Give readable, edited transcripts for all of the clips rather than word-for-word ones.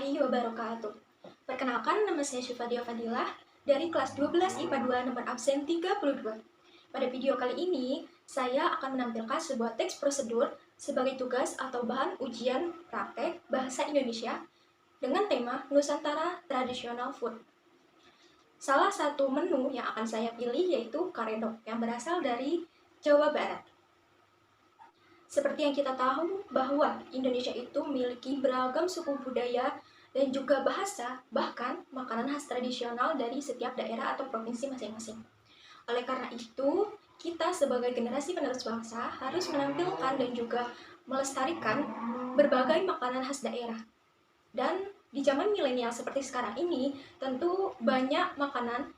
warahmatullahi wabarakatuh. Perkenalkan, nama saya Syufadia Fadilah dari kelas 12 IPA 2 nomor absen 32. Pada video kali ini, saya akan menampilkan sebuah teks prosedur sebagai tugas atau bahan ujian praktek bahasa Indonesia dengan tema Nusantara Traditional Food. Salah satu menu yang akan saya pilih yaitu karedok yang berasal dari Jawa Barat. Seperti yang kita tahu bahwa Indonesia itu memiliki beragam suku budaya dan juga bahasa, bahkan makanan khas tradisional dari setiap daerah atau provinsi masing-masing. Oleh karena itu, kita sebagai generasi penerus bangsa harus menampilkan dan juga melestarikan berbagai makanan khas daerah. Dan di zaman milenial seperti sekarang ini, tentu banyak makanan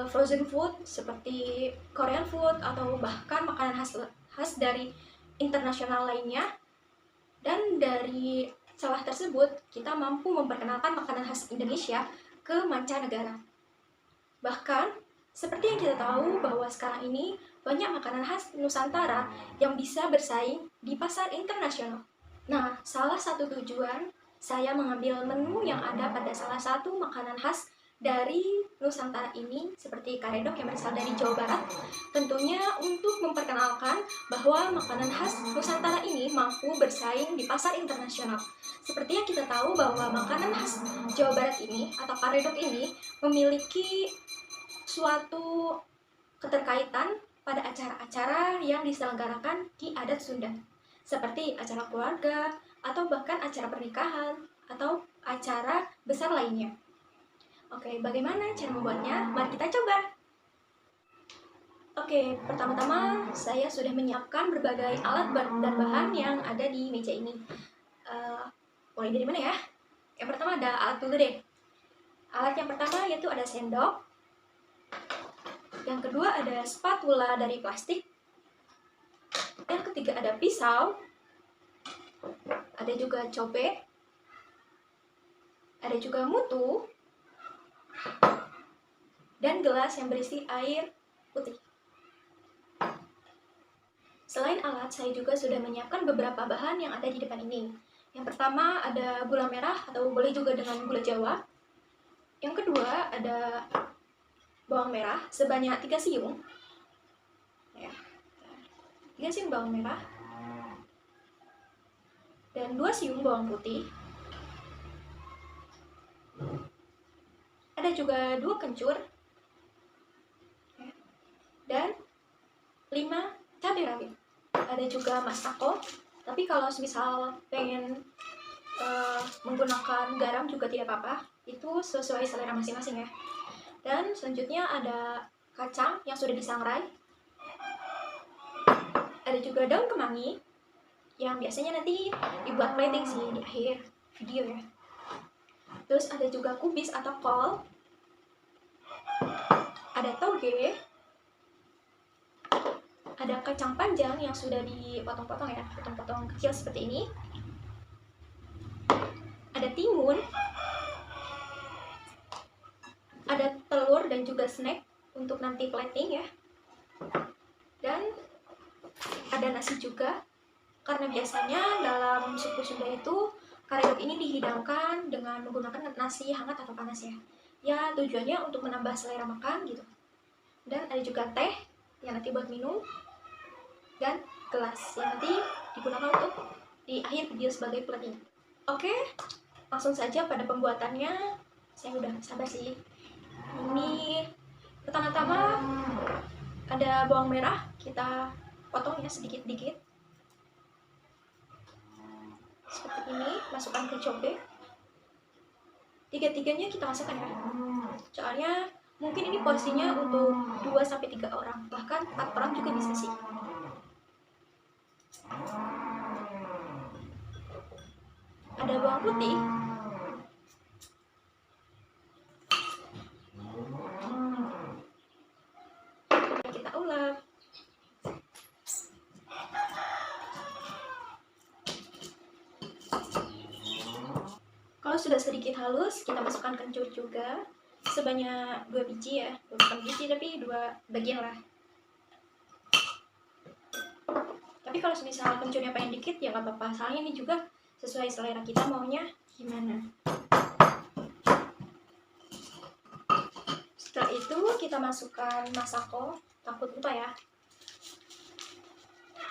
frozen food seperti Korean food atau bahkan makanan khas dari internasional lainnya, dan dari celah tersebut kita mampu memperkenalkan makanan khas Indonesia ke mancanegara. Bahkan seperti yang kita tahu bahwa sekarang ini banyak makanan khas Nusantara yang bisa bersaing di pasar internasional. Nah, salah satu tujuan saya mengambil menu yang ada pada salah satu makanan khas dari Nusantara ini seperti karedok yang berasal dari Jawa Barat, tentunya untuk memperkenalkan bahwa makanan khas Nusantara ini mampu bersaing di pasar internasional. Seperti yang kita tahu bahwa makanan khas Jawa Barat ini atau karedok ini memiliki suatu keterkaitan pada acara-acara yang diselenggarakan di adat Sunda, seperti acara keluarga atau bahkan acara pernikahan atau acara besar lainnya. Oke, bagaimana cara membuatnya? Mari kita coba. Oke, pertama-tama saya sudah menyiapkan berbagai alat dan bahan yang ada di meja ini. Mulai dari mana ya? Yang pertama ada alat dulu deh. Alat yang pertama yaitu ada sendok. Yang kedua ada spatula dari plastik. Yang ketiga ada pisau. Ada juga cobek. Ada juga mutu. Dan gelas yang berisi air putih. Selain alat, saya juga sudah menyiapkan beberapa bahan yang ada di depan ini. Yang pertama ada gula merah atau boleh juga dengan gula Jawa. Yang kedua ada bawang merah sebanyak 3 siung. Ya, 3 siung bawang merah. Dan 2 siung bawang putih. Ada juga 2 kencur. Dan 5 cabai rawit. Ada juga mastako, tapi kalau misal pengen menggunakan garam juga tidak apa-apa, itu sesuai selera masing-masing ya. Dan selanjutnya ada kacang yang sudah disangrai. Ada juga daun kemangi yang biasanya nanti dibuat plating sih di akhir video ya. Terus ada juga kubis atau kol. Ada toge. Ada kacang panjang yang sudah dipotong-potong ya, potong-potong kecil seperti ini. Ada timun. Ada telur dan juga snack untuk nanti plating ya. Dan ada nasi juga, karena biasanya dalam suku Sunda itu karedok ini dihidangkan dengan menggunakan nasi hangat atau panas ya. Ya tujuannya untuk menambah selera makan gitu. Dan ada juga teh yang nanti buat minum, dan gelas yang nanti digunakan untuk di akhir video sebagai plating. Oke, langsung saja pada pembuatannya. Saya udah sabar sih. Ini pertama-tama ada bawang merah, kita potong ya sedikit-sedikit seperti ini, masukkan ke cobek. Tiga-tiganya kita masukkan ya, soalnya mungkin ini porsinya untuk 2-3 orang, bahkan 4 orang juga bisa sih. Ada bawang putih. Kita ulek. Kalau sudah sedikit halus, kita masukkan kencur juga sebanyak 2 biji ya, bukan biji tapi 2 bagian lah. Tapi kalau misal kencurnya pengen dikit ya nggak apa-apa, soalnya ini juga sesuai selera kita maunya gimana. Setelah itu kita masukkan masako, takut lupa ya.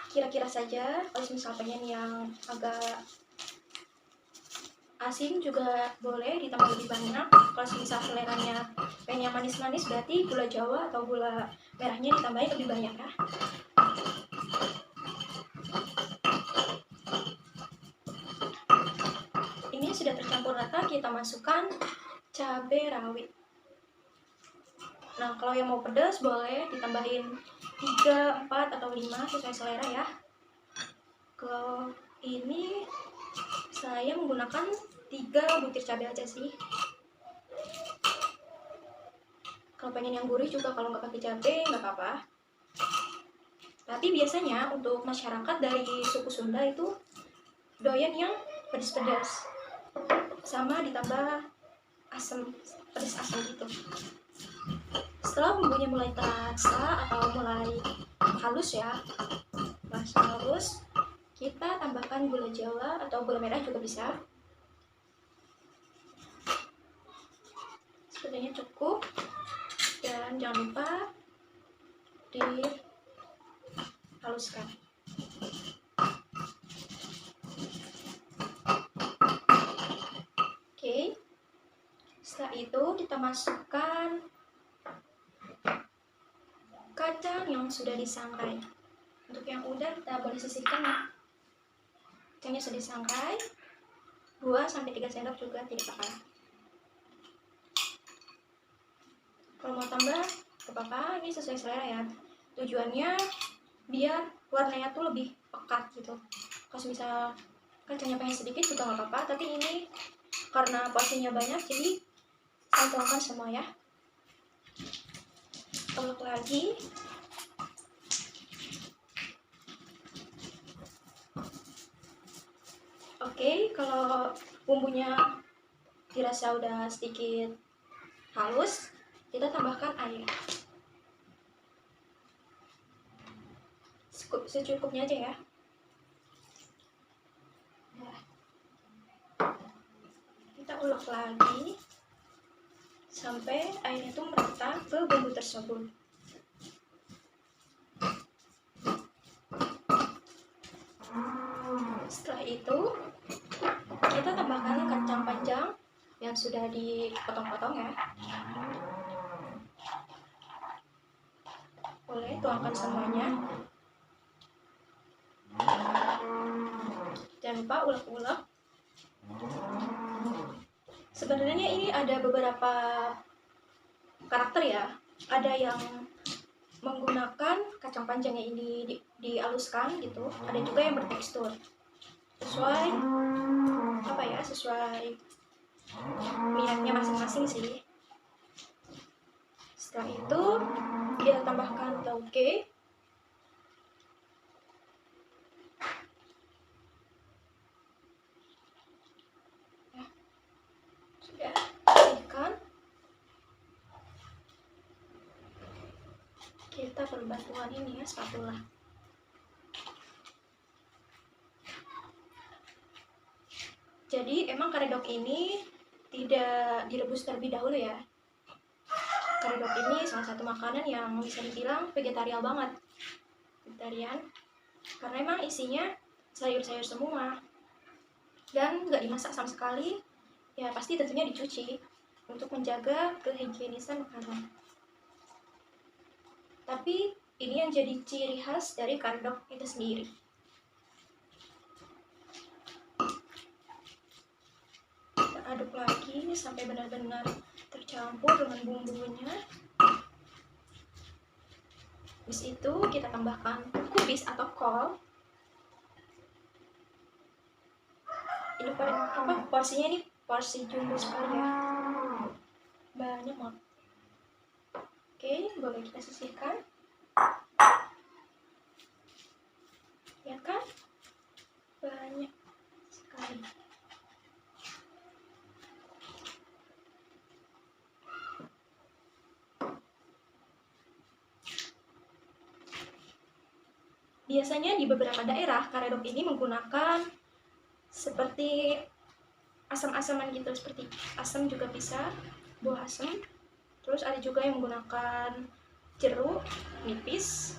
Kira-kira saja, kalau misal pengen yang agak asin juga boleh ditambah lebih banyak. Kalau misal seleranya pengen yang manis-manis, berarti gula jawa atau gula merahnya ditambahin lebih banyak ya. Ini sudah tercampur rata, kita masukkan cabai rawit. Nah, kalau yang mau pedas boleh ditambahin 3, 4, atau 5 sesuai selera ya. Kalau ini saya menggunakan 3 butir cabai aja sih. Kalau pengen yang gurih juga kalau nggak pakai cabai nggak apa-apa. Tapi biasanya untuk masyarakat dari suku Sunda itu doyan yang pedas-pedas, sama ditambah asam, pedas asam gitu. Setelah bumbunya mulai terasa atau mulai halus ya, langsung halus, kita tambahkan gula jawa atau gula merah juga bisa. Sepertinya cukup, dan jangan lupa dihaluskan. Oke, setelah itu kita masukkan kacang yang sudah disangrai. Untuk yang udah kita boleh sisihkan ya. Kacangnya sudah disangrai, 2-3 sendok juga tidak apa-apa. Kalau mau tambah gak apa-apa, ini sesuai selera ya. Tujuannya biar warnanya tuh lebih pekat gitu. Kalau misal kacangnya pengen sedikit juga gak apa-apa, tapi ini karena porsinya banyak jadi saya tuangkan semua ya. Ulek lagi. Oke, kalau bumbunya dirasa udah sedikit halus, kita tambahkan air secukupnya aja ya. Nah, kita ulek lagi sampai airnya itu merata ke bumbu tersebut. Setelah itu kita tambahkan kacang panjang yang sudah dipotong-potong ya. Boleh tuangkan semuanya. Jangan lupa ulek-ulek. Sebenarnya ini ada beberapa karakter ya. Ada yang menggunakan kacang panjangnya ini dihaluskan gitu. Ada juga yang bertekstur. Sesuai sesuai minatnya masing-masing sih. Setelah itu kita tambahkan tauge. Sudah ikan. Kita perlu bantuan ini ya, spatula. Jadi emang karedok ini tidak direbus terlebih dahulu ya. Karedok ini salah satu makanan yang bisa dibilang vegetarian banget. Vegetarian, karena emang isinya sayur-sayur semua. Dan nggak dimasak sama sekali, ya pasti tentunya dicuci untuk menjaga kehigienisan makanan. Tapi ini yang jadi ciri khas dari karedok itu sendiri. Kita aduk lagi sampai benar-benar tercampur dengan bumbunya. Habis itu kita tambahkan kubis atau kol. Ini porsinya ini porsi jumbo sekali ya, banyak banget. Oke, boleh kita sisihkan. Lihat kan, banyak sekali. Biasanya di beberapa daerah karedok ini menggunakan seperti asam-asaman gitu, seperti asam juga bisa, buah asam. Terus ada juga yang menggunakan jeruk nipis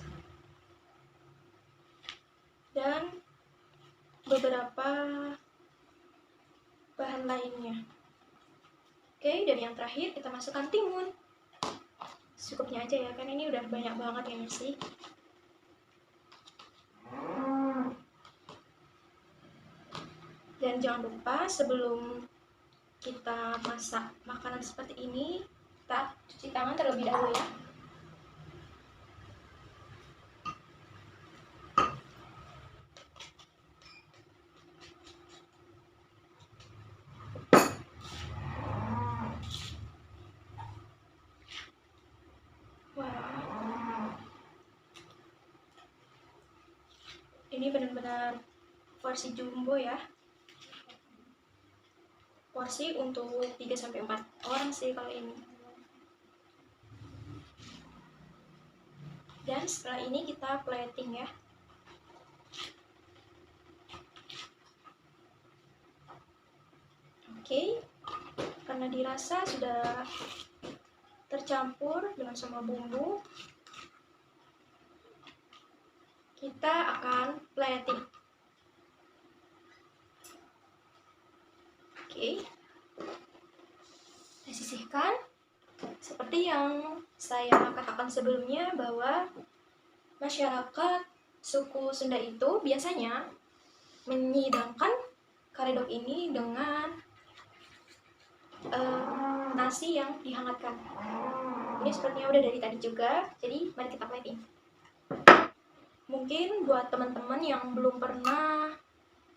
dan beberapa bahan lainnya. Oke, dan yang terakhir kita masukkan timun. Secukupnya aja ya, kan ini udah banyak banget ya sih. Dan jangan lupa sebelum kita masak makanan seperti ini, kita cuci tangan terlebih dahulu ya. Wah, ini benar-benar porsi jumbo ya. Porsi untuk 3-4 orang sih kalau ini. Dan setelah ini kita plating ya. Oke, karena dirasa sudah tercampur dengan semua bumbu, kita akan plating. Oke, saya sisihkan. Seperti yang saya katakan sebelumnya, bahwa masyarakat suku Sunda itu biasanya menyidangkan karedok ini dengan nasi yang dihangatkan. Ini sepertinya udah dari tadi juga, jadi mari kita plating. Mungkin buat teman-teman yang belum pernah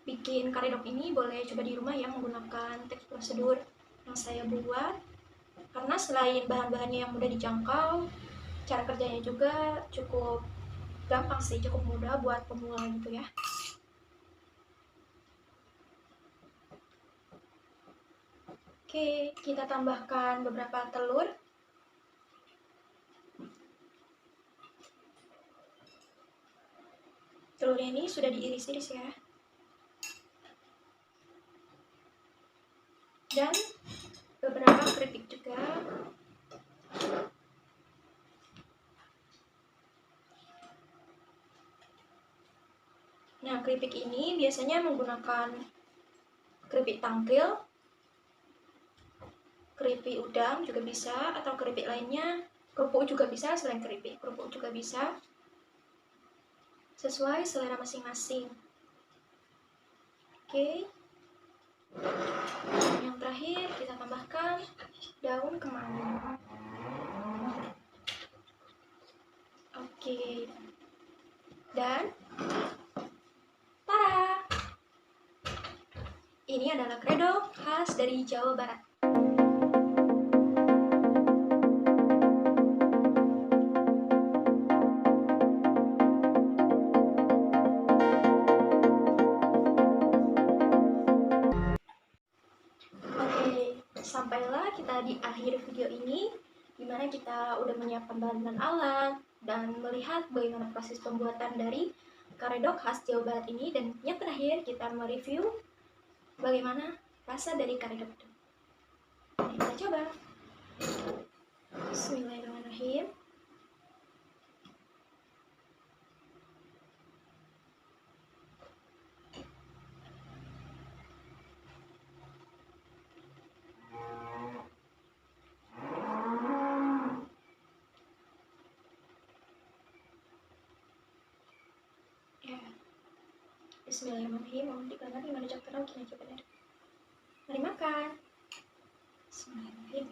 bikin karedok ini, boleh coba di rumah ya menggunakan teks prosedur yang saya buat. Karena selain bahan-bahannya yang mudah dijangkau, cara kerjanya juga cukup gampang sih, cukup mudah buat pemula gitu ya. Oke, kita tambahkan beberapa telur. Telurnya ini sudah diiris-iris ya. Dan beberapa keripik juga. Nah, keripik ini biasanya menggunakan keripik tangkil, keripik udang juga bisa, atau keripik lainnya. Kerupuk juga bisa, selain keripik, kerupuk juga bisa. Sesuai selera masing-masing. Oke. Yang terakhir kita tambahkan daun kemangi. Oke. Dan tada! Ini adalah karedok khas dari Jawa Barat. Sampailah kita di akhir video ini, dimana kita udah menyiapkan bahan dan alat dan melihat bagaimana proses pembuatan dari karedok khas Jawa Barat ini. Dan yang terakhir kita mereview bagaimana rasa dari karedok itu. Mari kita coba. Bismillahirrahmanirrahim. Bismillahirrahmanirrahim. Mohon dikatakan gimana cak terang kini aja benar. Mari makan. Bismillahirrahmanirrahim.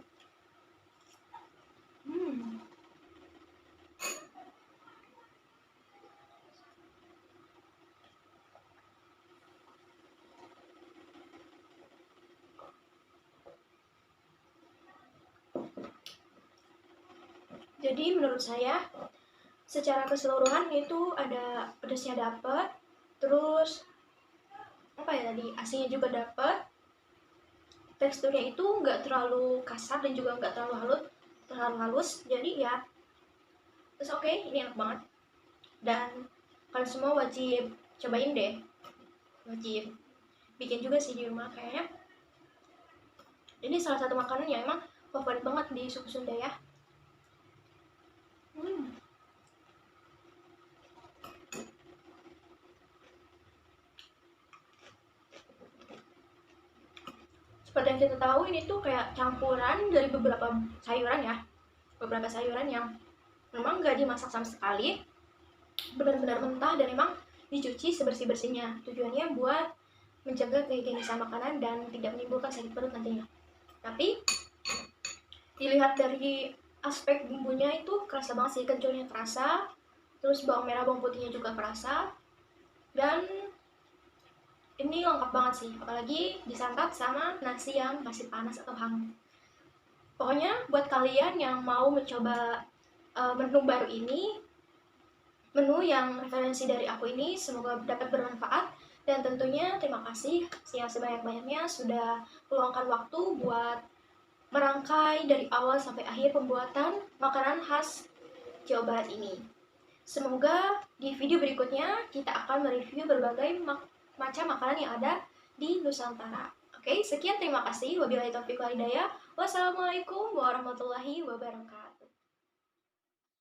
Jadi menurut saya secara keseluruhan itu ada pedasnya dapet, terus apa ya tadi, asinnya juga dapet, teksturnya itu nggak terlalu kasar dan juga nggak terlalu halus, jadi ya terus oke, ini enak banget. Dan kalian semua wajib cobain deh, wajib bikin juga sih di rumah kayaknya. Ini salah satu makanan yang emang favorit banget di suku Sunda ya. Seperti yang kita tahu, ini tuh kayak campuran dari beberapa sayuran ya. Beberapa sayuran yang memang nggak dimasak sama sekali, benar-benar mentah dan memang dicuci sebersih-bersihnya. Tujuannya buat mencegah kehigienisan makanan dan tidak menimbulkan sakit perut nantinya. Tapi dilihat dari aspek bumbunya itu kerasa banget sih, kencurnya kerasa, terus bawang merah bawang putihnya juga kerasa, dan ini lengkap banget sih, apalagi disantap sama nasi yang masih panas atau hangat. Pokoknya buat kalian yang mau mencoba menu baru ini, menu yang referensi dari aku ini, semoga dapat bermanfaat. Dan tentunya terima kasih yang sebanyak-banyaknya sudah meluangkan waktu buat merangkai dari awal sampai akhir pembuatan makanan khas Jawa Barat ini. Semoga di video berikutnya kita akan mereview berbagai macam makanan yang ada di Nusantara. Oke, sekian terima kasih. Wabillahi taufiq wal hidayah. Wassalamualaikum warahmatullahi wabarakatuh.